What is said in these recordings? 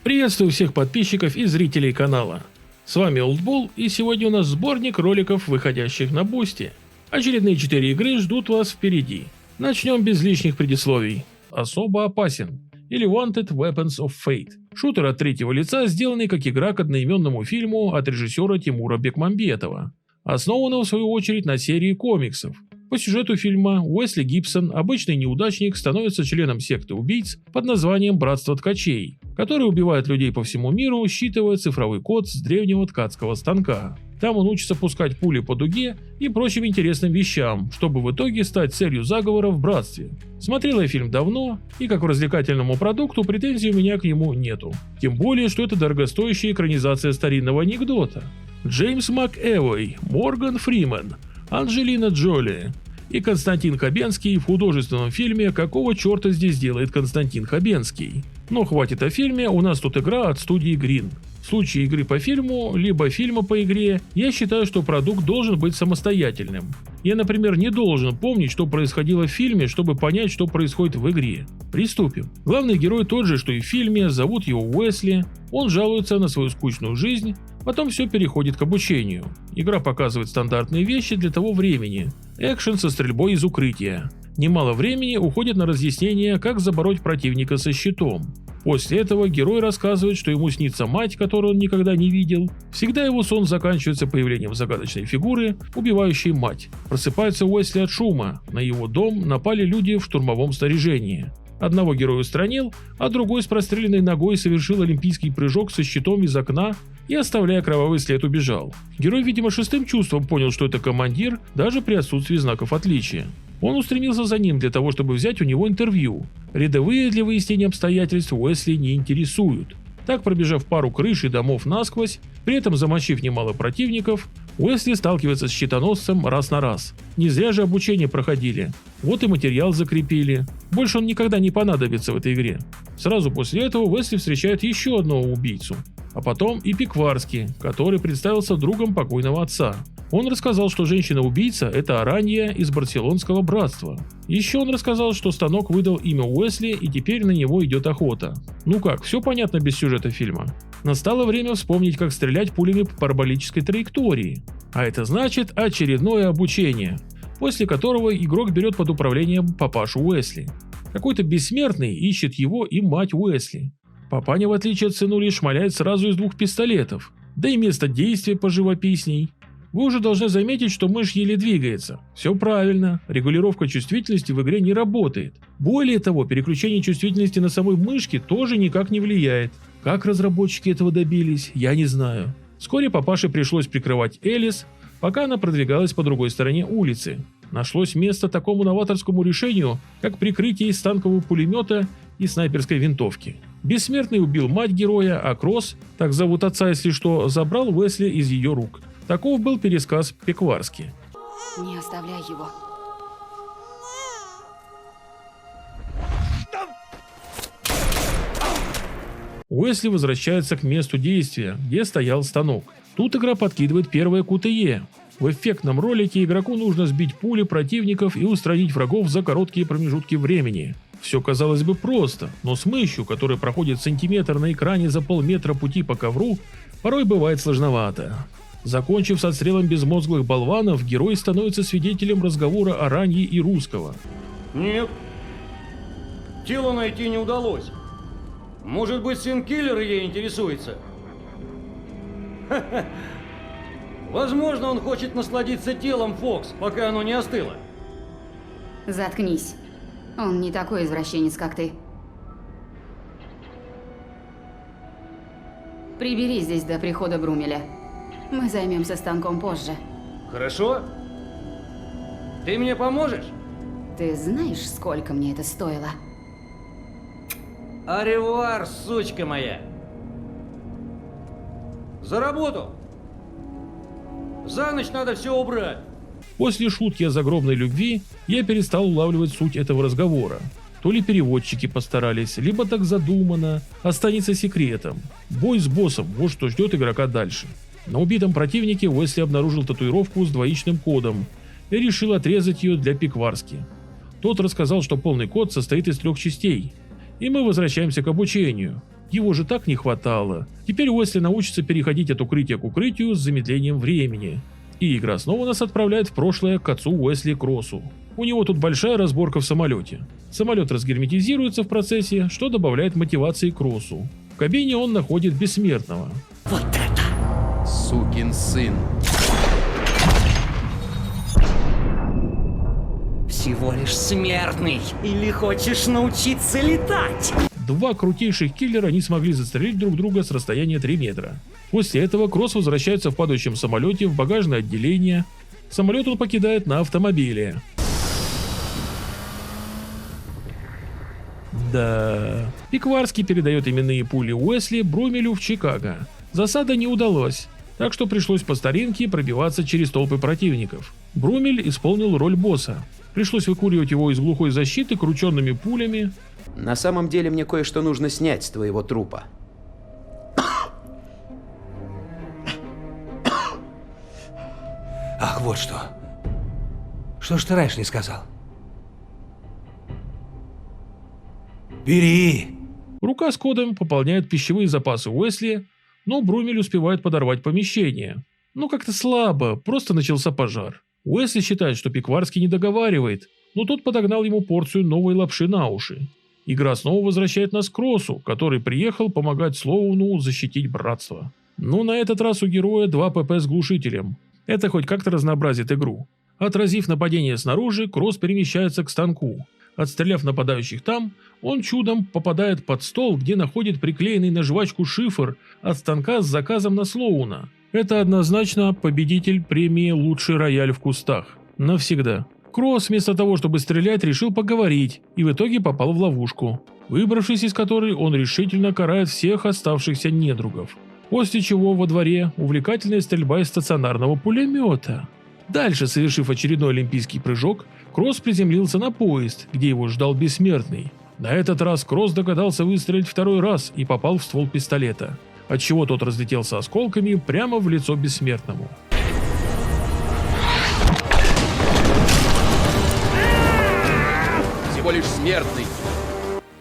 Приветствую всех подписчиков и зрителей канала. С вами Олдбол, и сегодня у нас сборник роликов, выходящих на Бусти. Очередные 4 игры ждут вас впереди. Начнем без лишних предисловий. Особо опасен, или Wanted Weapons of Fate. Шутер от третьего лица, сделанный как игра к одноименному фильму от режиссера Тимура Бекмамбетова. Основанного в свою очередь на серии комиксов. По сюжету фильма Уэсли Гибсон, обычный неудачник, становится членом секты убийц под названием Братство Ткачей, который убивает людей по всему миру, считывая цифровой код с древнего ткацкого станка. Там он учится пускать пули по дуге и прочим интересным вещам, чтобы в итоге стать целью заговора в братстве. Смотрел я фильм давно, и как к развлекательному продукту претензий у меня к нему нету. Тем более, что это дорогостоящая экранизация старинного анекдота. Джеймс МакЭвой, Морган Фриман, Анджелина Джоли и Константин Хабенский в художественном фильме «Какого черта здесь делает Константин Хабенский?». Но хватит о фильме, у нас тут игра от студии Green. В случае игры по фильму, либо фильма по игре, я считаю, что продукт должен быть самостоятельным. Я, например, не должен помнить, что происходило в фильме, чтобы понять, что происходит в игре. Приступим. Главный герой тот же, что и в фильме, зовут его Уэсли, он жалуется на свою скучную жизнь, потом все переходит к обучению. Игра показывает стандартные вещи для того времени. Экшен со стрельбой из укрытия. Немало времени уходит на разъяснение, как забороть противника со щитом. После этого герой рассказывает, что ему снится мать, которую он никогда не видел. Всегда его сон заканчивается появлением загадочной фигуры, убивающей мать. Просыпается Уэсли от шума. На его дом напали люди в штурмовом снаряжении. Одного героя устранил, а другой с простреленной ногой совершил олимпийский прыжок со щитом из окна и, оставляя кровавый след, убежал. Герой, видимо, шестым чувством понял, что это командир, даже при отсутствии знаков отличия. Он устремился за ним для того, чтобы взять у него интервью. Рядовые для выяснения обстоятельств Уэсли не интересуют. Так, пробежав пару крыш и домов насквозь, при этом замочив немало противников, Уэсли сталкивается с щитоносцем раз на раз. Не зря же обучение проходили. Вот и материал закрепили. Больше он никогда не понадобится в этой игре. Сразу после этого Уэсли встречает еще одного убийцу. А потом и Пикварски, который представился другом покойного отца. Он рассказал, что женщина-убийца – это Аранья из Барселонского братства. Еще он рассказал, что станок выдал имя Уэсли, и теперь на него идет охота. Ну как, все понятно без сюжета фильма. Настало время вспомнить, как стрелять пулями по параболической траектории. А это значит очередное обучение, после которого игрок берет под управлением папашу Уэсли. Какой-то бессмертный ищет его и мать Уэсли. Папаня, в отличие от сынули, шмаляет сразу из 2 пистолетов, да и место действия поживописней. Вы уже должны заметить, что мышь еле двигается. Все правильно, регулировка чувствительности в игре не работает. Более того, переключение чувствительности на самой мышке тоже никак не влияет. Как разработчики этого добились, я не знаю. Вскоре папаше пришлось прикрывать Элис, пока она продвигалась по другой стороне улицы. Нашлось место такому новаторскому решению, как прикрытие из танкового пулемета и снайперской винтовки. Бессмертный убил мать героя, а Кросс, так зовут отца если что, забрал Уэсли из ее рук. Таков был пересказ Пикварски. Не оставляй его. Уэсли возвращается к месту действия, где стоял станок. Тут игра подкидывает первое QTE. В эффектном ролике игроку нужно сбить пули противников и устранить врагов за короткие промежутки времени. Все казалось бы просто, но с мышью, которая проходит сантиметр на экране за полметра пути по ковру, порой бывает сложновато. Закончив с отстрелом безмозглых болванов, герой становится свидетелем разговора Араньи и Русского. Нет, тело найти не удалось. Может быть, сын киллера ей интересуется? Ха-ха. Возможно, он хочет насладиться телом Фокс, пока оно не остыло. Заткнись. Он не такой извращенец, как ты. Прибери здесь до прихода Брумеля. Мы займемся станком позже. Хорошо? Ты мне поможешь? Ты знаешь, сколько мне это стоило? Аревуар, сучка моя! За работу! За ночь надо все убрать! После шутки о загробной любви я перестал улавливать суть этого разговора. То ли переводчики постарались, либо так задумано, останется секретом. Бой с боссом – вот что ждет игрока дальше. На убитом противнике Уэсли обнаружил татуировку с двоичным кодом и решил отрезать ее для Пикварски. Тот рассказал, что полный код состоит из 3 частей, и мы возвращаемся к обучению. Его же так не хватало. Теперь Уэсли научится переходить от укрытия к укрытию с замедлением времени. И игра снова нас отправляет в прошлое к отцу Уэсли Кроссу. У него тут большая разборка в самолете. Самолет разгерметизируется в процессе, что добавляет мотивации Кроссу. В кабине он находит бессмертного. Вот это! Сукин сын. Всего лишь смертный. Или хочешь научиться летать? Два крутейших киллера не смогли застрелить друг друга с расстояния 3 метра. После этого Кросс возвращается в падающем самолете в багажное отделение. Самолет он покидает на автомобиле. Да. Пикварский передает именные пули Уэсли Брумелю в Чикаго. Засада не удалась, так что пришлось по старинке пробиваться через толпы противников. Брумель исполнил роль босса. Пришлось выкуривать его из глухой защиты крученными пулями. На самом деле мне кое-что нужно снять с твоего трупа. Ах, вот что. Что ж ты раньше не сказал? Бери! Рука с кодом пополняет пищевые запасы Уэсли, но Брумель успевает подорвать помещение. Но как-то слабо, просто начался пожар. Уэсли считает, что Пикварский не договаривает, но тот подогнал ему порцию новой лапши на уши. Игра снова возвращает нас к Кроссу, который приехал помогать Слоуну защитить братство. Но на этот раз у героя 2 ПП с глушителем. Это хоть как-то разнообразит игру. Отразив нападение снаружи, Кросс перемещается к станку. Отстреляв нападающих там, он чудом попадает под стол, где находит приклеенный на жвачку шифр от станка с заказом на Слоуна. Это однозначно победитель премии «Лучший рояль в кустах». Навсегда. Кросс вместо того, чтобы стрелять, решил поговорить и в итоге попал в ловушку, выбравшись из которой он решительно карает всех оставшихся недругов. После чего во дворе увлекательная стрельба из стационарного пулемета. Дальше, совершив очередной олимпийский прыжок, Кросс приземлился на поезд, где его ждал бессмертный. На этот раз Кросс догадался выстрелить второй раз и попал в ствол пистолета, отчего тот разлетелся осколками прямо в лицо бессмертному. Всего лишь смертный.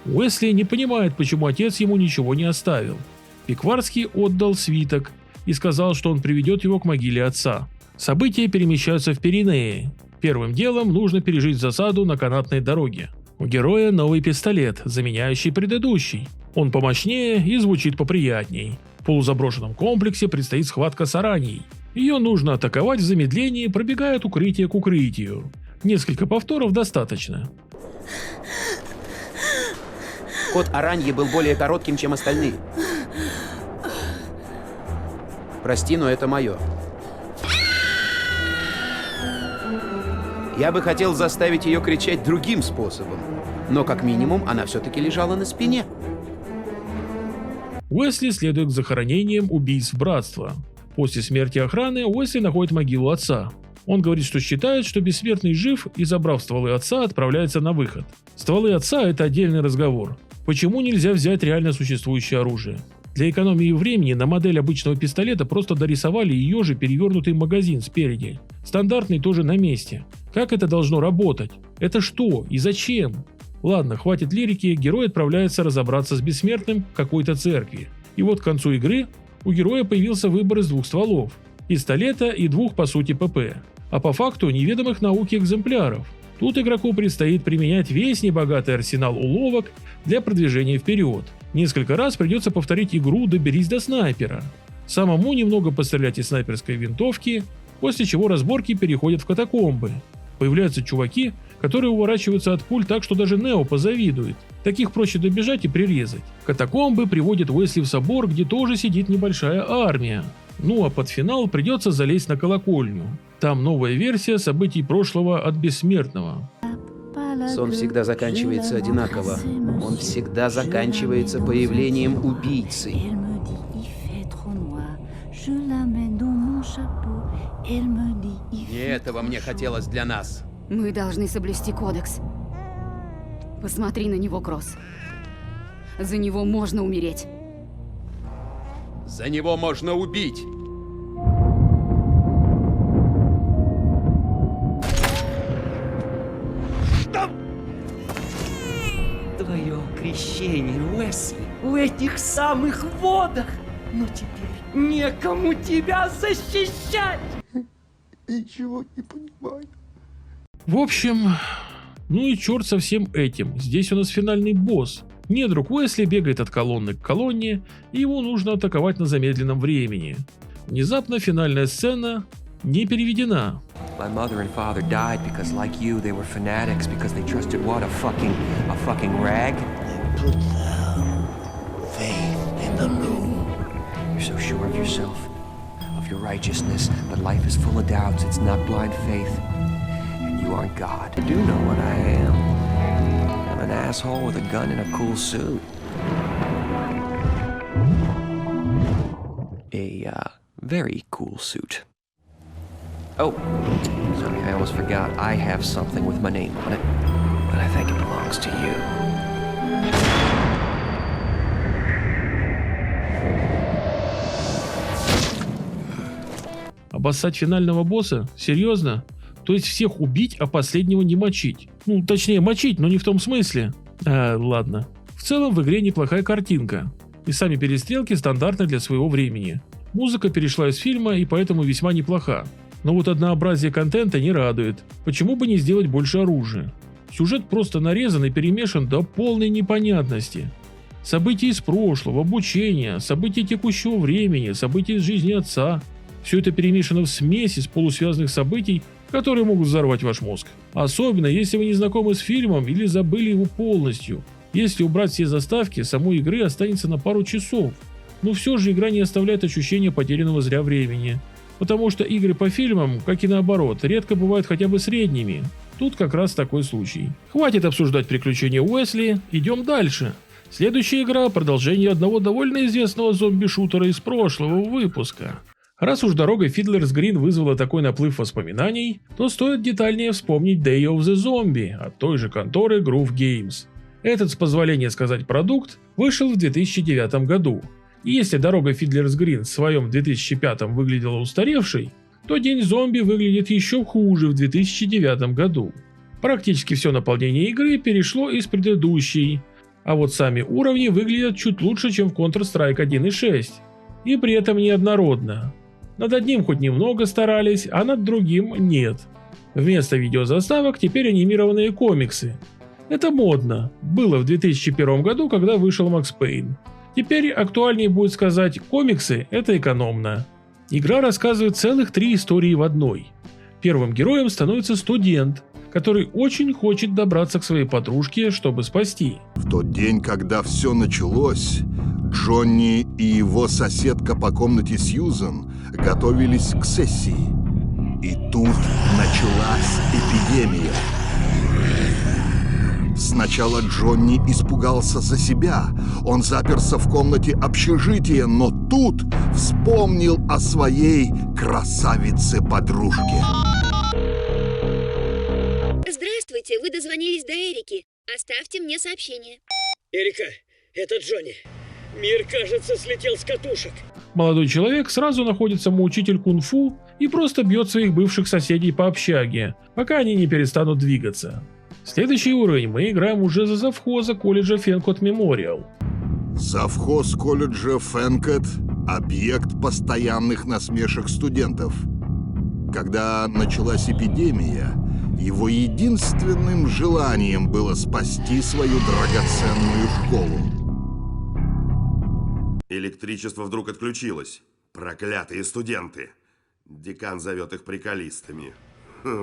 Уэсли не понимает, почему отец ему ничего не оставил. Пикварский отдал свиток и сказал, что он приведет его к могиле отца. События перемещаются в Пиренеи. Первым делом нужно пережить засаду на канатной дороге. У героя новый пистолет, заменяющий предыдущий. Он помощнее и звучит поприятней. В полузаброшенном комплексе предстоит схватка с Араньей. Ее нужно атаковать в замедлении, пробегая от укрытия к укрытию. Несколько повторов достаточно. Кот Араньи был более коротким, чем остальные. Прости, но это мое. Я бы хотел заставить ее кричать другим способом, но как минимум она все-таки лежала на спине. Уэсли следует к захоронениям убийц братства. После смерти охраны Уэсли находит могилу отца. Он говорит, что считает, что бессмертный жив и, забрав стволы отца, отправляется на выход. Стволы отца – это отдельный разговор. Почему нельзя взять реально существующее оружие? Для экономии времени на модель обычного пистолета просто дорисовали ее же перевернутый магазин спереди. Стандартный тоже на месте. Как это должно работать? Это что и зачем? Ладно, хватит лирики, герой отправляется разобраться с бессмертным в какой-то церкви. И вот к концу игры у героя появился выбор из 2 стволов. Пистолета и 2 по сути ПП. А по факту неведомых науке экземпляров. Тут игроку предстоит применять весь небогатый арсенал уловок для продвижения вперед. Несколько раз придется повторить игру «Доберись до снайпера». Самому немного пострелять из снайперской винтовки, после чего разборки переходят в катакомбы. Появляются чуваки, которые уворачиваются от пуль так, что даже Нео позавидует. Таких проще добежать и прирезать. Катакомбы приводят Уэсли в собор, где тоже сидит небольшая армия. Ну а под финал придется залезть на колокольню. Там новая версия событий прошлого от Бессмертного. Сон всегда заканчивается одинаково. Он всегда заканчивается появлением убийцы. Не этого мне хотелось для нас. Мы должны соблюсти кодекс. Посмотри на него, Кросс. За него можно умереть. За него можно убить. Твое крещение спасение, Уэсли, в этих самых водах. Но теперь некому тебя защищать. Ничего не понимаю. В общем, ну и черт со всем этим. Здесь у нас финальный босс. Недруг Уэсли бегает от колонны к колонне, и его нужно атаковать на замедленном времени. Внезапно финальная сцена не переведена. My mother and father died because, like you, they were fanatics because they trusted what? A fucking rag? Put down faith in the moon. You're so sure of yourself, of your righteousness, but life is full of doubts. It's not blind faith. And you aren't God. I do know what I am. I'm an asshole with a gun and a cool suit. A very cool suit. Oh, sorry, I almost forgot. I have something with my name on it, but I think it belongs to you. Обоссать финального босса? Серьезно? То есть всех убить, а последнего не мочить? Ну, точнее, мочить, но не в том смысле. Ладно. В целом в игре неплохая картинка. И сами перестрелки стандартны для своего времени. Музыка перешла из фильма и поэтому весьма неплоха. Но вот однообразие контента не радует. Почему бы не сделать больше оружия? Сюжет просто нарезан и перемешан до полной непонятности. События из прошлого, обучение, события текущего времени, события из жизни отца. Все это перемешано в смесь из полусвязанных событий, которые могут взорвать ваш мозг. Особенно, если вы не знакомы с фильмом или забыли его полностью. Если убрать все заставки, самой игры останется на пару часов. Но все же игра не оставляет ощущения потерянного зря времени. Потому что игры по фильмам, как и наоборот, редко бывают хотя бы средними. Тут как раз такой случай. Хватит обсуждать приключения Уэсли, идем дальше. Следующая игра – продолжение одного довольно известного зомби-шутера из прошлого выпуска. Раз уж дорога Fiddler's Green вызвала такой наплыв воспоминаний, то стоит детальнее вспомнить Day of the Zombie от той же конторы Groove Games. Этот, с позволения сказать, продукт вышел в 2009 году. И если дорога Fiddler's Green в своем 2005 выглядела устаревшей, то День зомби выглядит еще хуже в 2009 году. Практически все наполнение игры перешло из предыдущей, а вот сами уровни выглядят чуть лучше, чем в Counter-Strike 1.6, и при этом неоднородно. Над одним хоть немного старались, а над другим нет. Вместо видеозаставок теперь анимированные комиксы. Это модно, было в 2001 году, когда вышел Max Payne. Теперь актуальнее будет сказать, комиксы – это экономно. Игра рассказывает целых 3 истории в одной. Первым героем становится студент, который очень хочет добраться к своей подружке, чтобы спасти. В тот день, когда все началось, Джонни и его соседка по комнате Сьюзен готовились к сессии. И тут началась эпидемия. Сначала Джонни испугался за себя. Он заперся в комнате общежития, но тут вспомнил о своей красавице-подружке. Здравствуйте, вы дозвонились до Эрики. Оставьте мне сообщение. Эрика, это Джонни. Мир, кажется, слетел с катушек. Молодой человек сразу находит самоучитель кунг-фу и просто бьет своих бывших соседей по общаге, пока они не перестанут двигаться. Следующий уровень мы играем уже за завхоза колледжа Фенкот Мемориал. Завхоз колледжа Фенкот – объект постоянных насмешек студентов. Когда началась эпидемия, его единственным желанием было спасти свою драгоценную школу. Электричество вдруг отключилось. Проклятые студенты. Декан зовет их приколистами.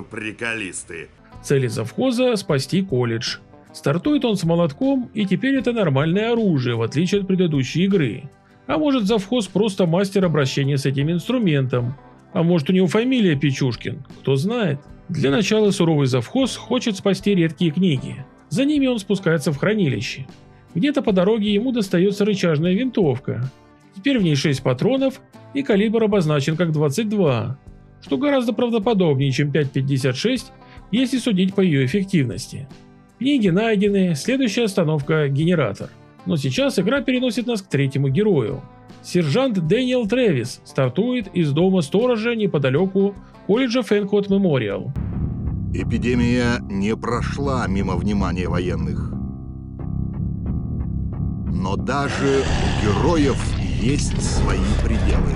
Приколисты. Цель завхоза – спасти колледж. Стартует он с молотком, и теперь это нормальное оружие, в отличие от предыдущей игры. А может, завхоз просто мастер обращения с этим инструментом. А может, у него фамилия Печушкин, кто знает. Для начала суровый завхоз хочет спасти редкие книги. За ними он спускается в хранилище. Где-то по дороге ему достается рычажная винтовка. Теперь в ней 6 патронов, и калибр обозначен как 22, что гораздо правдоподобнее, чем 5.56, если судить по ее эффективности. Книги найдены, следующая остановка – генератор. Но сейчас игра переносит нас к третьему герою. Сержант Дэниел Трэвис стартует из дома сторожа неподалеку колледжа Фенкот Мемориал. Эпидемия не прошла мимо внимания военных. Но даже у героев есть свои пределы.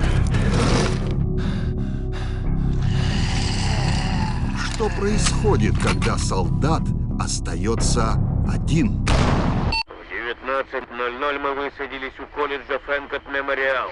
Что происходит, когда солдат остается один? В 19:00 мы высадились у колледжа Фэнкот Мемориал.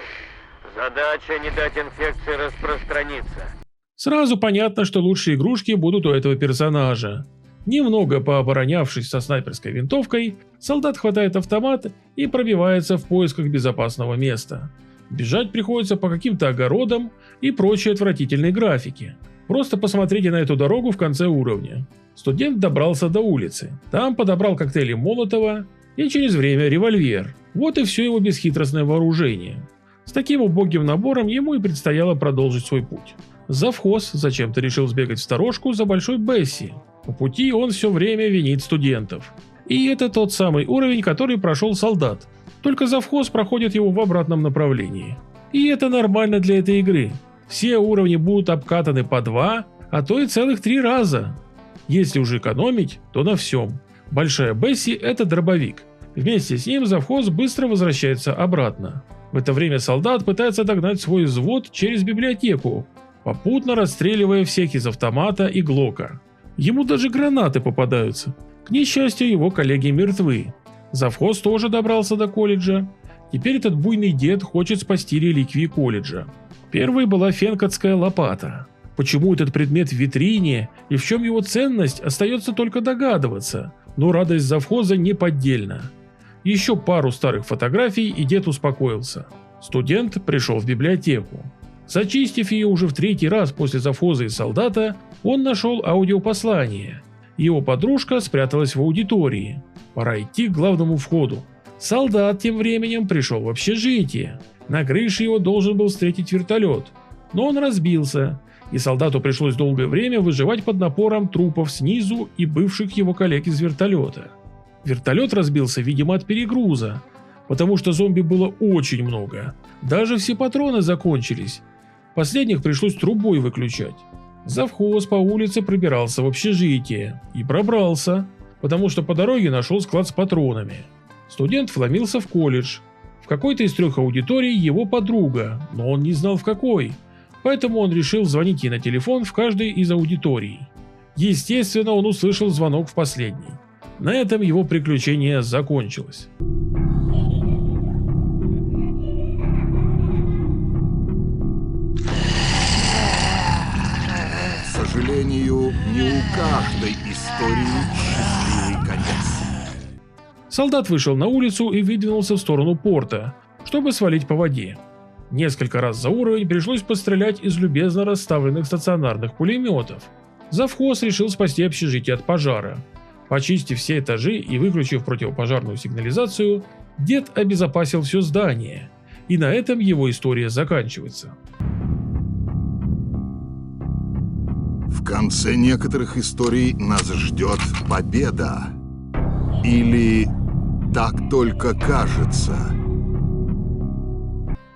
Задача не дать инфекции распространиться. Сразу понятно, что лучшие игрушки будут у этого персонажа. Немного пооборонявшись со снайперской винтовкой, солдат хватает автомат и пробивается в поисках безопасного места. Бежать приходится по каким-то огородам и прочей отвратительной графике. Просто посмотрите на эту дорогу в конце уровня. Студент добрался до улицы, там подобрал коктейли Молотова и через время револьвер. Вот и все его бесхитростное вооружение. С таким убогим набором ему и предстояло продолжить свой путь. Завхоз зачем-то решил сбегать в сторожку за Большой Бесси. По пути он все время винит студентов. И это тот самый уровень, который прошел солдат. Только завхоз проходит его в обратном направлении. И это нормально для этой игры. Все уровни будут обкатаны по 2, а то и целых 3 раза. Если уже экономить, то на всем. Большая Бесси – это дробовик. Вместе с ним завхоз быстро возвращается обратно. В это время солдат пытается догнать свой взвод через библиотеку, попутно расстреливая всех из автомата и глока. Ему даже гранаты попадаются. К несчастью, его коллеги мертвы. Завхоз тоже добрался до колледжа. Теперь этот буйный дед хочет спасти реликвии колледжа. Первой была фенкотская лопата. Почему этот предмет в витрине и в чем его ценность, остается только догадываться, но радость завхоза неподдельна. Еще пару старых фотографий, и дед успокоился. Студент пришел в библиотеку. Зачистив ее уже в 3-й раз после завхоза и солдата, он нашел аудиопослание. Его подружка спряталась в аудитории. Пора идти к главному входу. Солдат тем временем пришел в общежитие. На крыше его должен был встретить вертолет, но он разбился, и солдату пришлось долгое время выживать под напором трупов снизу и бывших его коллег из вертолета. Вертолет разбился, видимо, от перегруза, потому что зомби было очень много. Даже все патроны закончились. Последних пришлось трубой выключать. Завхоз по улице пробирался в общежитие и пробрался, потому что по дороге нашел склад с патронами. Студент вломился в колледж. В какой-то из 3 аудиторий его подруга, но он не знал в какой, поэтому он решил звонить ей на телефон в каждой из аудиторий. Естественно, он услышал звонок в последней. На этом его приключение закончилось. К сожалению, не у каждой истории счастливый конец. Солдат вышел на улицу и выдвинулся в сторону порта, чтобы свалить по воде. Несколько раз за уровень пришлось пострелять из любезно расставленных стационарных пулеметов. Завхоз решил спасти общежитие от пожара. Почистив все этажи и выключив противопожарную сигнализацию, дед обезопасил все здание. И на этом его история заканчивается. В конце некоторых историй нас ждет победа. Или так только кажется.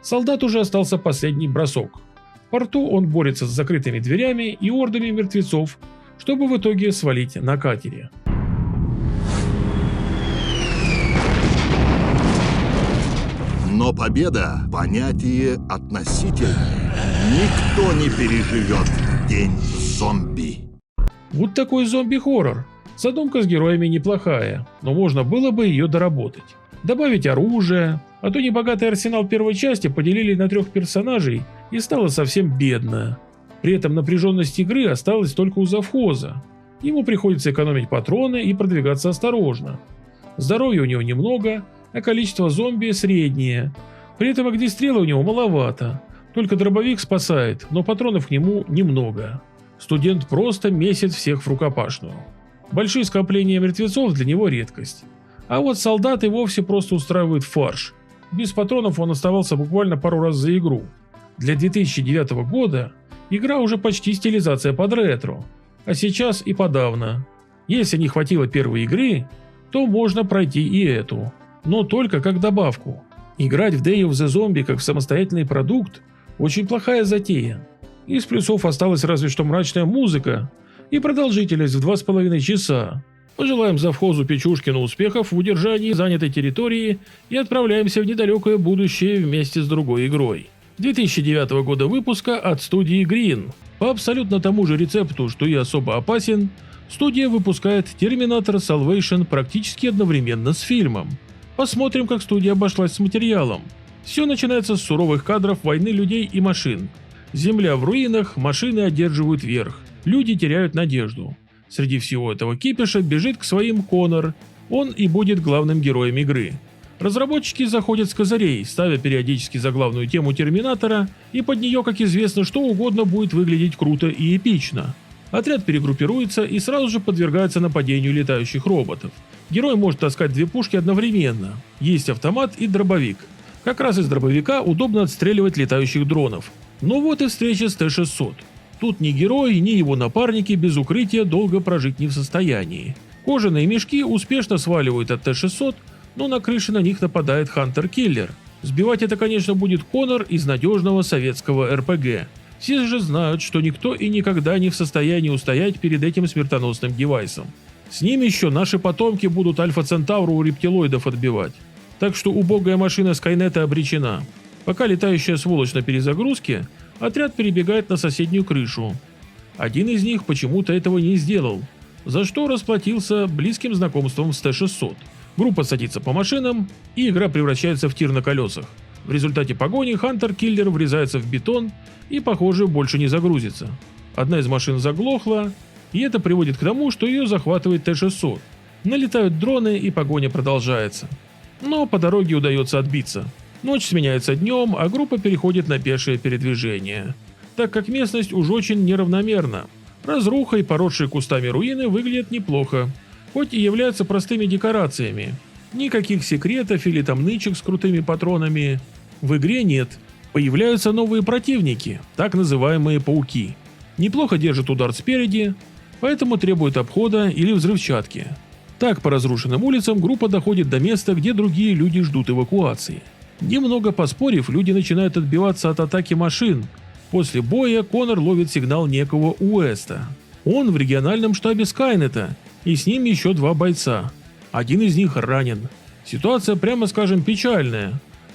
Солдат уже остался последний бросок. В порту он борется с закрытыми дверями и ордами мертвецов, чтобы в итоге свалить на катере. Но победа – понятие относительное. Никто не переживет день зомби. Вот такой зомби-хоррор. Задумка с героями неплохая, но можно было бы ее доработать. Добавить оружие, а то небогатый арсенал первой части поделили на 3 персонажей и стало совсем бедно. При этом напряженность игры осталась только у завхоза. Ему приходится экономить патроны и продвигаться осторожно. Здоровья у него немного, а количество зомби среднее. При этом огнестрела у него маловато. Только дробовик спасает, но патронов к нему немного. Студент просто месит всех в рукопашную. Большие скопления мертвецов для него редкость. А вот солдат и вовсе просто устраивает фарш. Без патронов он оставался буквально пару раз за игру. Для 2009 года игра уже почти стилизация под ретро. А сейчас и подавно. Если не хватило первой игры, то можно пройти и эту. Но только как добавку. Играть в Day of the Zombie как в самостоятельный продукт – очень плохая затея. Из плюсов осталась разве что мрачная музыка и продолжительность в 2,5 часа. Пожелаем завхозу Печушкину успехов в удержании занятой территории и отправляемся в недалекое будущее вместе с другой игрой. 2009 года выпуска от студии Green. По абсолютно тому же рецепту, что и особо опасен, студия выпускает Terminator Salvation практически одновременно с фильмом. Посмотрим, как студия обошлась с материалом. Все начинается с суровых кадров войны людей и машин. Земля в руинах, машины одерживают верх, люди теряют надежду. Среди всего этого кипиша бежит к своим Коннор, он и будет главным героем игры. Разработчики заходят с козырей, ставя периодически заглавную тему Терминатора, и под нее, как известно, что угодно будет выглядеть круто и эпично. Отряд перегруппируется и сразу же подвергается нападению летающих роботов. Герой может таскать две пушки одновременно, есть автомат и дробовик. Как раз из дробовика удобно отстреливать летающих дронов. Но вот и встреча с Т-600. Тут ни герой, ни его напарники без укрытия долго прожить не в состоянии. Кожаные мешки успешно сваливают от Т-600, но на крыше на них нападает Хантер-киллер. Сбивать это, конечно, будет Коннор из надежного советского РПГ. Все же знают, что никто и никогда не в состоянии устоять перед этим смертоносным девайсом. С ним еще наши потомки будут Альфа-Центавру у рептилоидов отбивать. Так что убогая машина Скайнета обречена. Пока летающая сволочь на перезагрузке, отряд перебегает на соседнюю крышу. Один из них почему-то этого не сделал, за что расплатился близким знакомством с Т-600. Группа садится по машинам, и игра превращается в тир на колесах. В результате погони Хантер-киллер врезается в бетон и, похоже, больше не загрузится. Одна из машин заглохла, и это приводит к тому, что ее захватывает Т-600. Налетают дроны, и погоня продолжается. Но по дороге удается отбиться. Ночь сменяется днем, а группа переходит на пешее передвижение, так как местность уж очень неравномерна. Разруха и поросшие кустами руины выглядят неплохо, хоть и являются простыми декорациями. Никаких секретов или там нычек с крутыми патронами в игре нет. Появляются новые противники, так называемые пауки. Неплохо держат удар спереди, поэтому требуют обхода или взрывчатки. Так по разрушенным улицам группа доходит до места, где другие люди ждут эвакуации. Немного поспорив, люди начинают отбиваться от атаки машин. После боя Коннор ловит сигнал некого Уэста. Он в региональном штабе Скайнета, и с ним еще два бойца. Один из них ранен. Ситуация, прямо скажем, печальная,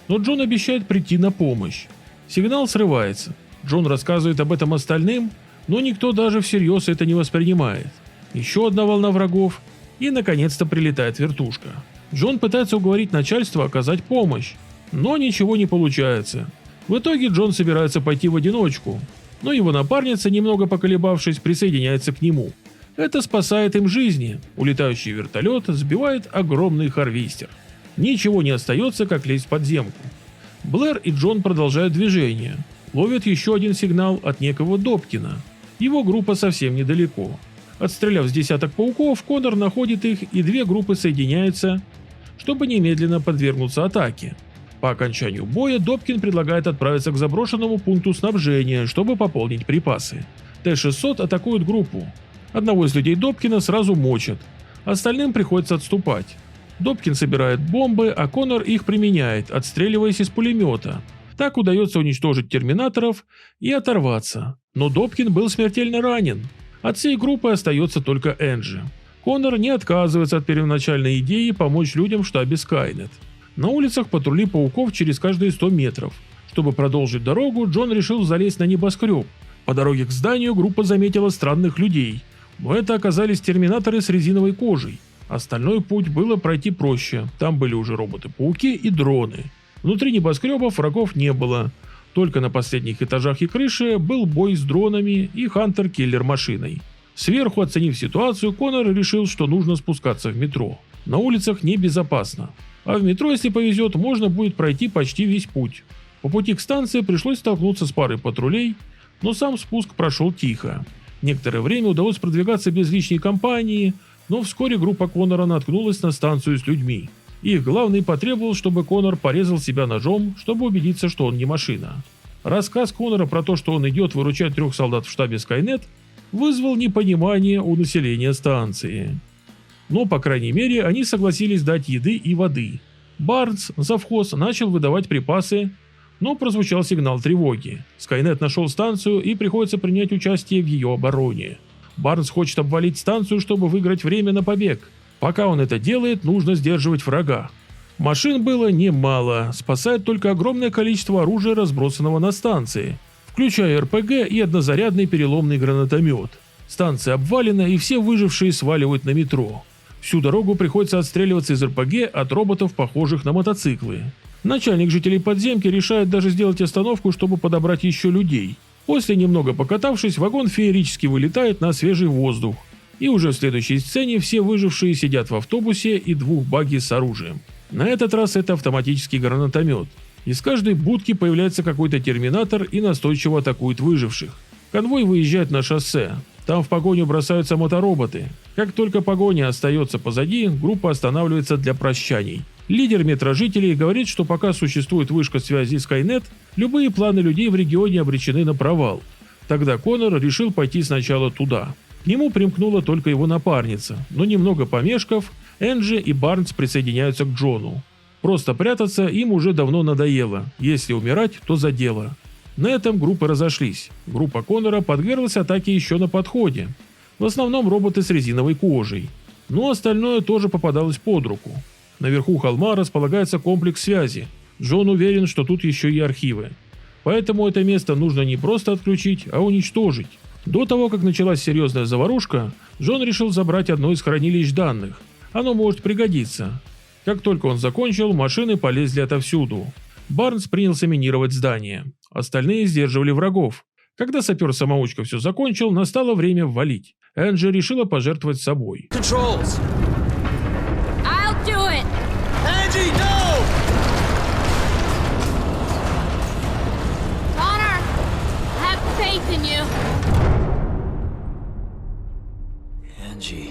но Джон обещает прийти на помощь. Сигнал срывается. Джон рассказывает об этом остальным, но никто даже всерьез это не воспринимает. Еще одна волна врагов, и наконец-то прилетает вертушка. Джон пытается уговорить начальство оказать помощь, но ничего не получается. В итоге Джон собирается пойти в одиночку, но его напарница, немного поколебавшись, присоединяется к нему. Это спасает им жизни. Улетающий вертолет сбивает огромный харвестер. Ничего не остается, как лезть в подземку. Блэр и Джон продолжают движение. Ловят еще один сигнал от некого Добкина. Его группа совсем недалеко. Отстреляв с десяток пауков, Коннор находит их, и две группы соединяются, чтобы немедленно подвергнуться атаке. По окончанию боя Добкин предлагает отправиться к заброшенному пункту снабжения, чтобы пополнить припасы. Т-600 атакует группу. Одного из людей Добкина сразу мочат, остальным приходится отступать. Добкин собирает бомбы, а Коннор их применяет, отстреливаясь из пулемета. Так удается уничтожить терминаторов и оторваться. Но Добкин был смертельно ранен. От всей группы остается только Энджи. Коннор не отказывается от первоначальной идеи помочь людям в штабе Скайнет. На улицах патрули пауков через каждые 100 метров. Чтобы продолжить дорогу, Джон решил залезть на небоскреб. По дороге к зданию группа заметила странных людей, но это оказались терминаторы с резиновой кожей. Остальной путь было пройти проще, там были уже роботы-пауки и дроны. Внутри небоскребов врагов не было, только на последних этажах и крыше был бой с дронами и Хантер-киллер машиной. Сверху оценив ситуацию, Коннор решил, что нужно спускаться в метро. На улицах небезопасно, а в метро, если повезет, можно будет пройти почти весь путь. По пути к станции пришлось столкнуться с парой патрулей, но сам спуск прошел тихо. Некоторое время удалось продвигаться без лишней компании, но вскоре группа Коннора наткнулась на станцию с людьми. Их главный потребовал, чтобы Коннор порезал себя ножом, чтобы убедиться, что он не машина. Рассказ Коннора про то, что он идет выручать 3 солдат в штабе Скайнет, вызвал непонимание у населения станции. Но, по крайней мере, они согласились дать еды и воды. Барнс, завхоз, начал выдавать припасы, но прозвучал сигнал тревоги. Скайнет нашел станцию и приходится принять участие в ее обороне. Барнс хочет обвалить станцию, чтобы выиграть время на побег. Пока он это делает, нужно сдерживать врага. Машин было немало, спасает только огромное количество оружия, разбросанного на станции, включая РПГ и однозарядный переломный гранатомет. Станция обвалена, и все выжившие сваливают на метро. Всю дорогу приходится отстреливаться из РПГ от роботов, похожих на мотоциклы. Начальник жителей подземки решает даже сделать остановку, чтобы подобрать еще людей. После, немного покатавшись, вагон феерически вылетает на свежий воздух. И уже в следующей сцене все выжившие сидят в автобусе и двух багги с оружием. На этот раз это автоматический гранатомет. Из каждой будки появляется какой-то терминатор и настойчиво атакует выживших. Конвой выезжает на шоссе. Там в погоню бросаются мотороботы. Как только погоня остается позади, группа останавливается для прощаний. Лидер метрожителей говорит, что пока существует вышка связи Skynet, любые планы людей в регионе обречены на провал. Тогда Коннор решил пойти сначала туда. К нему примкнула только его напарница, но немного помешков, Энджи и Барнс присоединяются к Джону. Просто прятаться им уже давно надоело, если умирать, то за дело. На этом группы разошлись. Группа Коннора подверглась атаке еще на подходе. В основном роботы с резиновой кожей. Но остальное тоже попадалось под руку. Наверху холма располагается комплекс связи. Джон уверен, что тут еще и архивы. Поэтому это место нужно не просто отключить, а уничтожить. До того, как началась серьезная заварушка, Джон решил забрать одно из хранилищ данных. Оно может пригодиться. Как только он закончил, машины полезли отовсюду. Барнс принялся минировать здание. Остальные сдерживали врагов. Когда сапер-самоучка все закончил, настало время валить. Энджи решила пожертвовать собой. Controls. I'll do it! Angie, no! Connor, I have faith in you. Angie.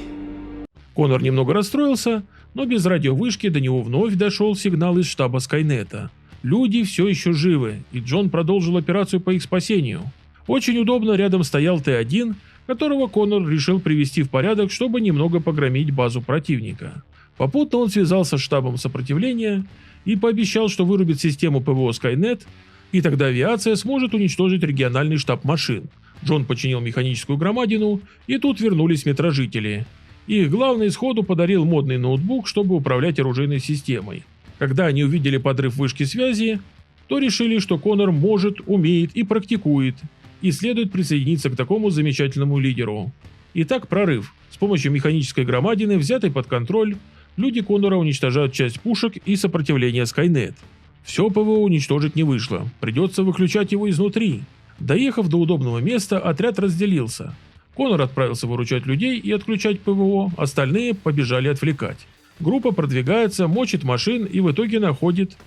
Коннор немного расстроился, но без радиовышки до него вновь дошел сигнал из штаба Скайнета. Люди все еще живы, и Джон продолжил операцию по их спасению. Очень удобно рядом стоял Т-1, которого Коннор решил привести в порядок, чтобы немного погромить базу противника. Попутно он связался с штабом сопротивления и пообещал, что вырубит систему ПВО Skynet, и тогда авиация сможет уничтожить региональный штаб машин. Джон починил механическую громадину, и тут вернулись метрожители. Их главный сходу подарил модный ноутбук, чтобы управлять оружейной системой. Когда они увидели подрыв вышки связи, то решили, что Коннор может, умеет и практикует, и следует присоединиться к такому замечательному лидеру. Итак, прорыв. С помощью механической громадины, взятой под контроль, люди Коннора уничтожают часть пушек и сопротивление Skynet. Все ПВО уничтожить не вышло, придется выключать его изнутри. Доехав до удобного места, отряд разделился. Коннор отправился выручать людей и отключать ПВО, остальные побежали отвлекать. Группа продвигается, мочит машин и в итоге находит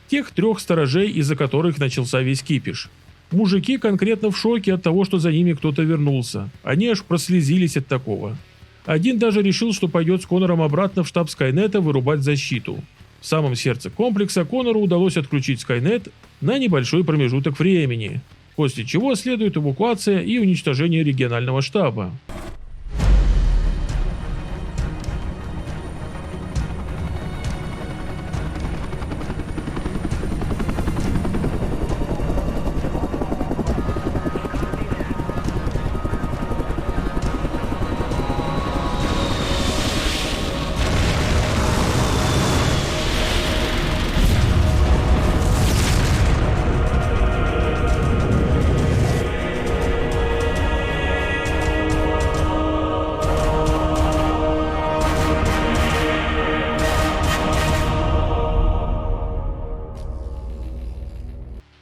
тех 3 сторожей, из-за которых начался весь кипиш. Мужики конкретно в шоке от того, что за ними кто-то вернулся. Они аж прослезились от такого. Один даже решил, что пойдет с Коннором обратно в штаб Скайнета вырубать защиту. В самом сердце комплекса Коннору удалось отключить Скайнет на небольшой промежуток времени, после чего следует эвакуация и уничтожение регионального штаба.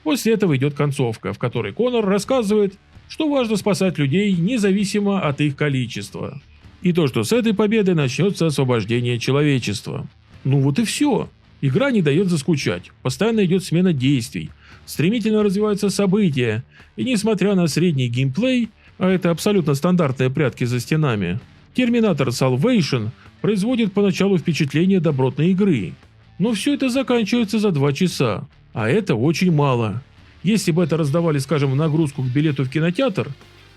После этого идет концовка, в которой Коннор рассказывает, что важно спасать людей независимо от их количества. И то, что с этой победы начнется освобождение человечества. Ну вот и все. Игра не дает заскучать, постоянно идет смена действий, стремительно развиваются события, и несмотря на средний геймплей, а это абсолютно стандартные прятки за стенами, Terminator Salvation производит поначалу впечатление добротной игры. Но все это заканчивается за 2 часа. А это очень мало. Если бы это раздавали, скажем, в нагрузку к билету в кинотеатр,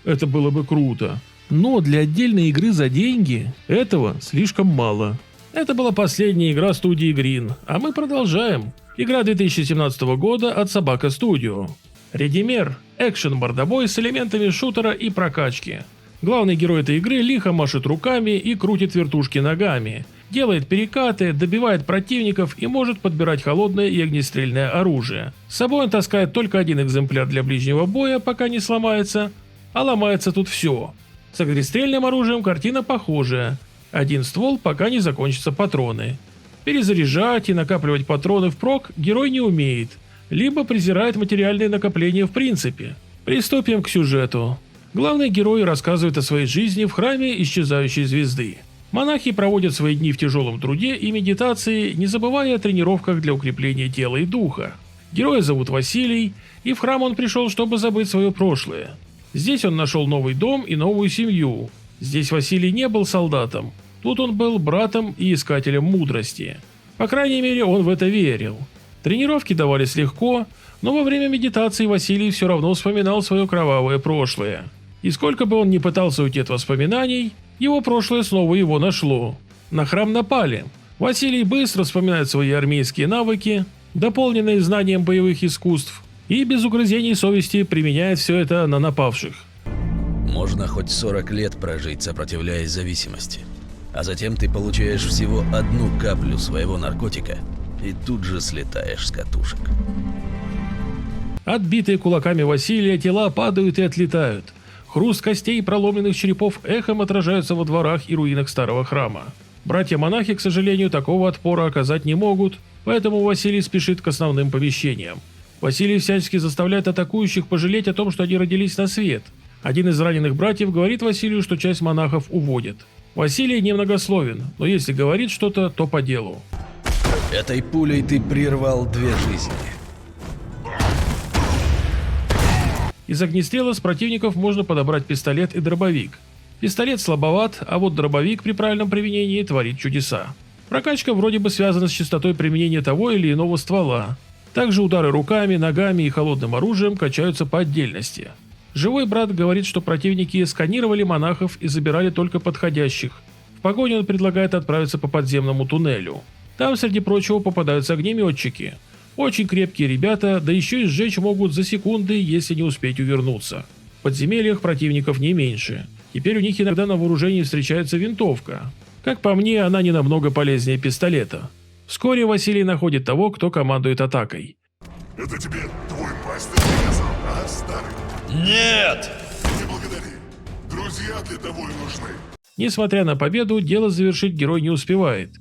это было бы круто. Но для отдельной игры за деньги этого слишком мало. Это была последняя игра студии Green, а мы продолжаем. Игра 2017 года от Собака Studio. Редимер – экшен-мордобой с элементами шутера и прокачки. Главный герой этой игры лихо машет руками и крутит вертушки ногами, делает перекаты, добивает противников и может подбирать холодное и огнестрельное оружие. С собой он таскает только один экземпляр для ближнего боя, пока не сломается, а ломается тут все. С огнестрельным оружием картина похожая. Один ствол, пока не закончатся патроны. Перезаряжать и накапливать патроны впрок герой не умеет, либо презирает материальные накопления в принципе. Приступим к сюжету. Главный герой рассказывает о своей жизни в храме исчезающей звезды. Монахи проводят свои дни в тяжелом труде и медитации, не забывая о тренировках для укрепления тела и духа. Героя зовут Василий, и в храм он пришел, чтобы забыть свое прошлое. Здесь он нашел новый дом и новую семью. Здесь Василий не был солдатом, тут он был братом и искателем мудрости. По крайней мере, он в это верил. Тренировки давались легко, но во время медитации Василий все равно вспоминал свое кровавое прошлое. И сколько бы он ни пытался уйти от воспоминаний, его прошлое снова его нашло. На храм напали. Василий быстро вспоминает свои армейские навыки, дополненные знанием боевых искусств, и без угрызений совести применяет все это на напавших. Можно хоть 40 лет прожить, сопротивляясь зависимости. А затем ты получаешь всего одну каплю своего наркотика и тут же слетаешь с катушек. Отбитые кулаками Василия тела падают и отлетают. Хруст костей и проломленных черепов эхом отражаются во дворах и руинах старого храма. Братья-монахи, к сожалению, такого отпора оказать не могут, поэтому Василий спешит к основным помещениям. Василий всячески заставляет атакующих пожалеть о том, что они родились на свет. Один из раненых братьев говорит Василию, что часть монахов уводит. Василий немногословен, но если говорит что-то, то по делу. Этой пулей ты прервал 2 жизни. Из огнестрела с противников можно подобрать пистолет и дробовик. Пистолет слабоват, а вот дробовик при правильном применении творит чудеса. Прокачка вроде бы связана с частотой применения того или иного ствола. Также удары руками, ногами и холодным оружием качаются по отдельности. Живой брат говорит, что противники сканировали монахов и забирали только подходящих. В погоне он предлагает отправиться по подземному туннелю. Там, среди прочего, попадаются огнеметчики. Очень крепкие ребята, да еще и сжечь могут за секунды, если не успеть увернуться. В подземельях противников не меньше. Теперь у них иногда на вооружении встречается винтовка. Как по мне, она не намного полезнее пистолета. Вскоре Василий находит того, кто командует атакой. Это тебе твой мастер приказал, а, старый? Нет! Не благодари. Друзья для того и нужны. Несмотря на победу, дело завершить герой не успевает.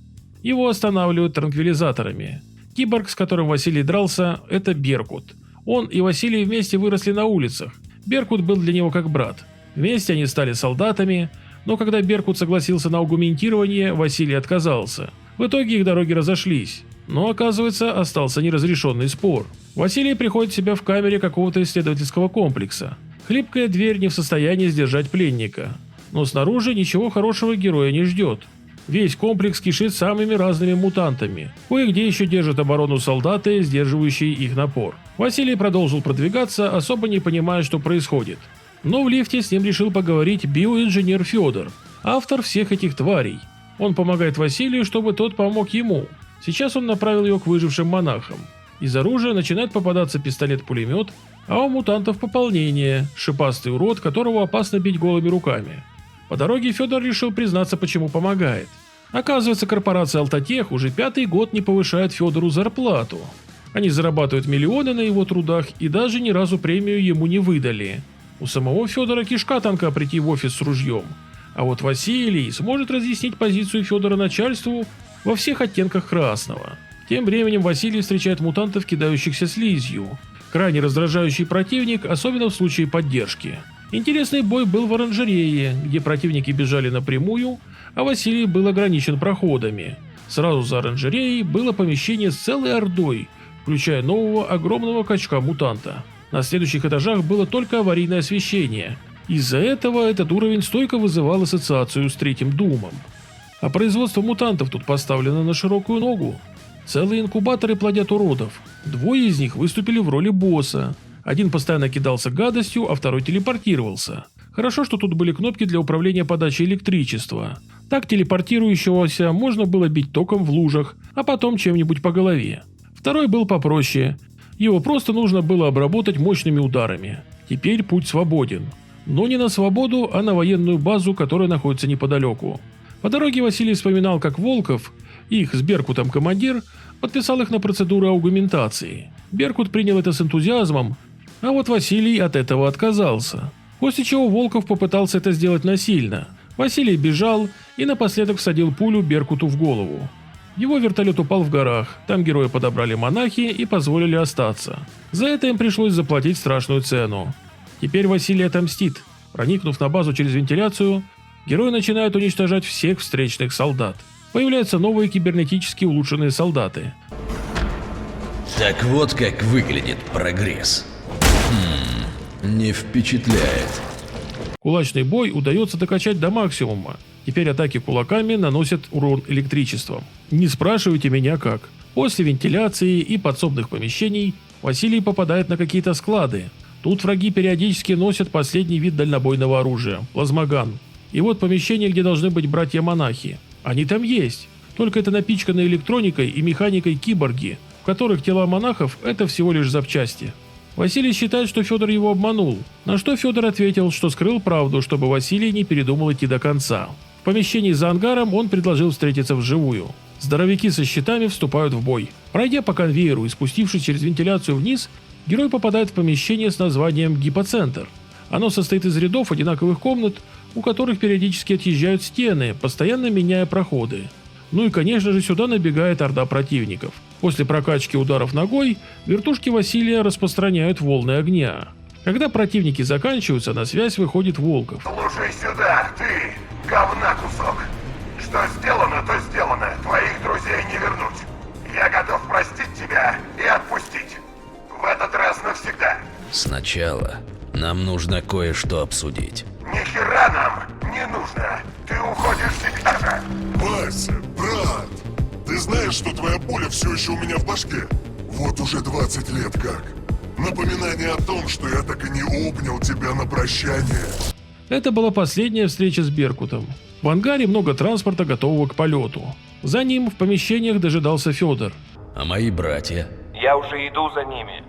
Его останавливают транквилизаторами. Киборг, с которым Василий дрался, это Беркут. Он и Василий вместе выросли на улицах. Беркут был для него как брат. Вместе они стали солдатами, но когда Беркут согласился на аугментирование, Василий отказался. В итоге их дороги разошлись, но, оказывается, остался неразрешенный спор. Василий приходит в себя в камере какого-то исследовательского комплекса. Хлипкая дверь не в состоянии сдержать пленника, но снаружи ничего хорошего героя не ждет. Весь комплекс кишит самыми разными мутантами. Кое-где еще держат оборону солдаты, сдерживающие их напор. Василий продолжил продвигаться, особо не понимая, что происходит. Но в лифте с ним решил поговорить биоинженер Федор, автор всех этих тварей. Он помогает Василию, чтобы тот помог ему. Сейчас он направил его к выжившим монахам. Из оружия начинает попадаться пистолет-пулемет, а у мутантов пополнение – шипастый урод, которого опасно бить голыми руками. По дороге Федор решил признаться, почему помогает. Оказывается, корпорация Алтатех уже 5-й год не повышает Федору зарплату. Они зарабатывают миллионы на его трудах и даже ни разу премию ему не выдали. У самого Федора кишка тонка прийти в офис с ружьем. А вот Василий сможет разъяснить позицию Федора начальству во всех оттенках красного. Тем временем Василий встречает мутантов, кидающихся слизью. Крайне раздражающий противник, особенно в случае поддержки. Интересный бой был в оранжерее, где противники бежали напрямую, а Василий был ограничен проходами. Сразу за оранжереей было помещение с целой ордой, включая нового огромного качка-мутанта. На следующих этажах было только аварийное освещение. Из-за этого этот уровень стойко вызывал ассоциацию с третьим Думом. А производство мутантов тут поставлено на широкую ногу. Целые инкубаторы плодят уродов. 2 из них выступили в роли босса. Один постоянно кидался гадостью, а второй телепортировался. Хорошо, что тут были кнопки для управления подачей электричества. Так телепортирующегося можно было бить током в лужах, а потом чем-нибудь по голове. Второй был попроще. Его просто нужно было обработать мощными ударами. Теперь путь свободен. Но не на свободу, а на военную базу, которая находится неподалеку. По дороге Василий вспоминал, как Волков, их с Беркутом командир, подписал их на процедуру аугментации. Беркут принял это с энтузиазмом, а вот Василий от этого отказался. После чего Волков попытался это сделать насильно. Василий бежал и напоследок всадил пулю Беркуту в голову. Его вертолет упал в горах, там героя подобрали монахи и позволили остаться. За это им пришлось заплатить страшную цену. Теперь Василий отомстит. Проникнув на базу через вентиляцию, герои начинают уничтожать всех встречных солдат. Появляются новые кибернетически улучшенные солдаты. Так вот как выглядит прогресс. Не впечатляет. Кулачный бой удается докачать до максимума. Теперь атаки кулаками наносят урон электричеством. Не спрашивайте меня как. После вентиляции и подсобных помещений Василий попадает на какие-то склады. Тут враги периодически носят последний вид дальнобойного оружия – плазмоган. И вот помещение, где должны быть братья-монахи. Они там есть. Только это напичканы электроникой и механикой киборги, в которых тела монахов – это всего лишь запчасти. Василий считает, что Федор его обманул, на что Федор ответил, что скрыл правду, чтобы Василий не передумал идти до конца. В помещении за ангаром он предложил встретиться вживую. Здоровяки со щитами вступают в бой. Пройдя по конвейеру и спустившись через вентиляцию вниз, герой попадает в помещение с названием «Гипоцентр». Оно состоит из рядов одинаковых комнат, у которых периодически отъезжают стены, постоянно меняя проходы. Ну и конечно же сюда набегает орда противников. После прокачки ударов ногой, вертушки Василия распространяют волны огня. Когда противники заканчиваются, на связь выходит Волков. Слушай сюда, ты, говна кусок. Что сделано, то сделано. Твоих друзей не вернуть. Я готов простить тебя и отпустить. В этот раз навсегда. Сначала нам нужно кое-что обсудить. Ни хера нам не нужно. Ты уходишь всегда же. Вася, брат, ты знаешь, что твоя пуля все еще у меня в башке? Вот уже 20 лет как. Напоминание о том, что я так и не обнял тебя на прощание. Это была последняя встреча с Беркутом. В ангаре много транспорта, готового к полету. За ним в помещениях дожидался Федор. А мои братья? Я уже иду за ними.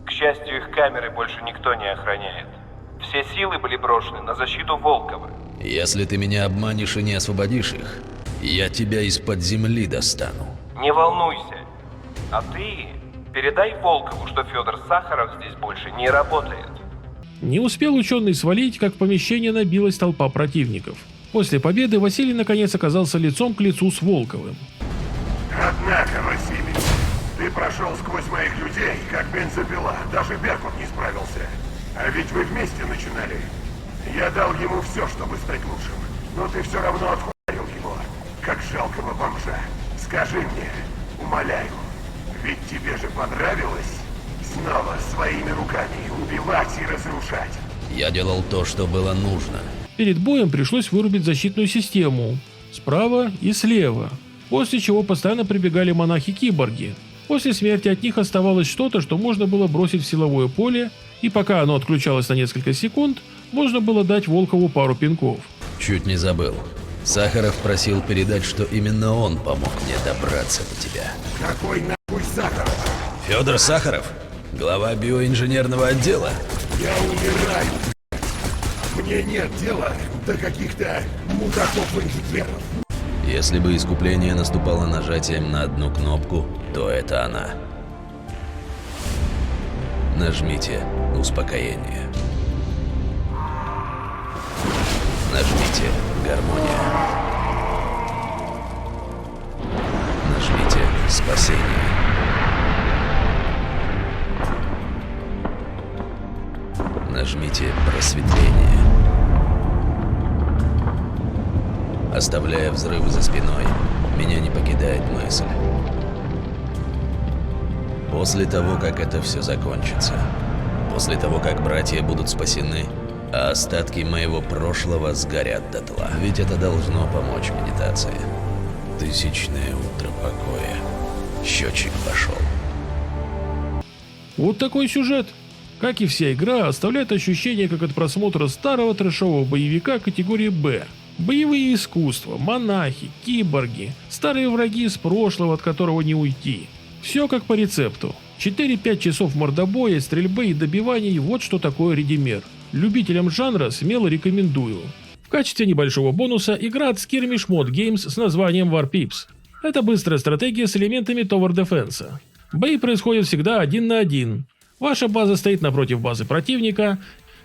К счастью, их камеры больше никто не охраняет. Все силы были брошены на защиту Волкова. Если ты меня обманешь и не освободишь их, я тебя из-под земли достану. Не волнуйся. А ты передай Волкову, что Федор Сахаров здесь больше не работает. Не успел ученый свалить, как в помещение набилась толпа противников. После победы Василий наконец оказался лицом к лицу с Волковым. Однако, Василий, ты прошел сквозь моих людей, как бензопила. Даже Беркут не справился. А ведь вы вместе начинали. Я дал ему все, чтобы стать лучшим. Но ты все равно отхуярил его, как жалкого бомжа. Скажи мне, умоляю, ведь тебе же понравилось снова своими руками убивать и разрушать. Я делал то, что было нужно. Перед боем пришлось вырубить защитную систему справа и слева, после чего постоянно прибегали монахи-киборги. После смерти от них оставалось что-то, что можно было бросить в силовое поле, и пока оно отключалось на несколько секунд, можно было дать Волкову пару пинков. Чуть не забыл. Сахаров просил передать, что именно он помог мне добраться до тебя. Какой нахуй Сахаров? Федор Сахаров? Глава биоинженерного отдела? Я умираю. Мне нет дела до каких-то мудаков-инженеров. Если бы искупление наступало нажатием на одну кнопку, то это она. Нажмите «Успокоение». Нажмите «Гармония». Нажмите «Спасение». Нажмите «Просветление». Оставляя взрывы за спиной, меня не покидает мысль. После того, как это все закончится, после того, как братья будут спасены, а остатки моего прошлого сгорят дотла. Ведь это должно помочь медитации. Тысячное утро покоя. Счетчик пошел. Вот такой сюжет. Как и вся игра, оставляет ощущение, как от просмотра старого трэшового боевика категории «Б». Боевые искусства, монахи, киборги, старые враги из прошлого, от которого не уйти. Все как по рецепту. 4-5 часов мордобоя, стрельбы и добиваний – вот что такое редимер. Любителям жанра смело рекомендую. В качестве небольшого бонуса игра от Skirmish Mod Games с названием War Pips. Это быстрая стратегия с элементами Tower Defense. Бои происходят всегда 1 на 1. Ваша база стоит напротив базы противника.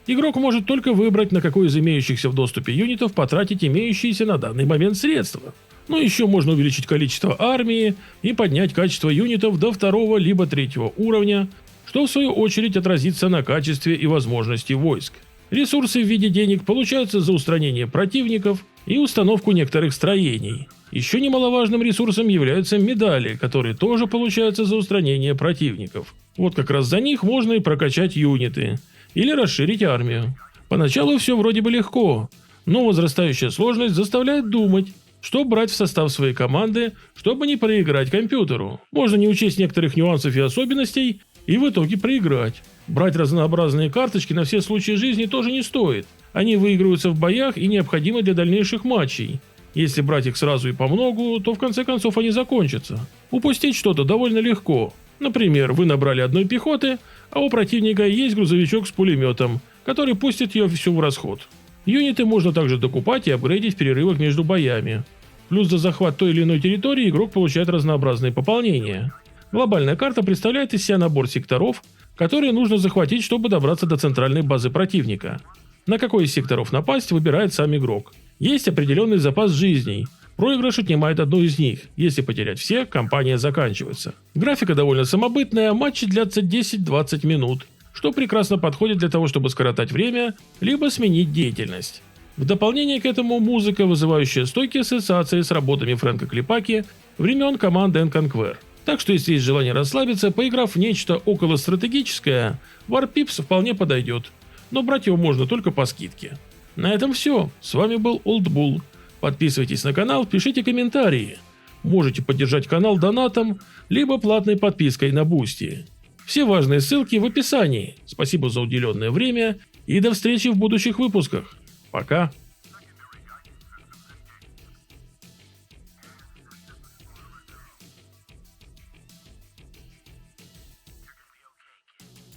Игрок может только выбрать, на какой из имеющихся в доступе юнитов потратить имеющиеся на данный момент средства. Но еще можно увеличить количество армии и поднять качество юнитов до 2 либо 3 уровня, что в свою очередь отразится на качестве и возможности войск. Ресурсы в виде денег получаются за устранение противников и установку некоторых строений. Еще немаловажным ресурсом являются медали, которые тоже получаются за устранение противников. Вот как раз за них можно и прокачать юниты или расширить армию. Поначалу все вроде бы легко, но возрастающая сложность заставляет думать, что брать в состав своей команды, чтобы не проиграть компьютеру. Можно не учесть некоторых нюансов и особенностей и в итоге проиграть. Брать разнообразные карточки на все случаи жизни тоже не стоит. Они выигрываются в боях и необходимы для дальнейших матчей. Если брать их сразу и помногу, то в конце концов они закончатся. Упустить что-то довольно легко. Например, вы набрали одной пехоты, а у противника есть грузовичок с пулеметом, который пустит ее всю в расход. Юниты можно также докупать и апгрейдить в перерывах между боями. Плюс за захват той или иной территории игрок получает разнообразные пополнения. Глобальная карта представляет из себя набор секторов, которые нужно захватить, чтобы добраться до центральной базы противника. На какой из секторов напасть, выбирает сам игрок. Есть определенный запас жизней. Проигрыш отнимает одну из них. Если потерять все, кампания заканчивается. Графика довольно самобытная, матчи длятся 10-20 минут, что прекрасно подходит для того, чтобы скоротать время, либо сменить деятельность. В дополнение к этому музыка, вызывающая стойкие ассоциации с работами Фрэнка Клипаки времен команды Conquer. Так что если есть желание расслабиться, поиграв в нечто околостратегическое, War Pips вполне подойдет, но брать его можно только по скидке. На этом все. С вами был Олдбул. Подписывайтесь на канал, пишите комментарии. Можете поддержать канал донатом, либо платной подпиской на Boosty. Все важные ссылки в описании. Спасибо за уделенное время и до встречи в будущих выпусках. Пока.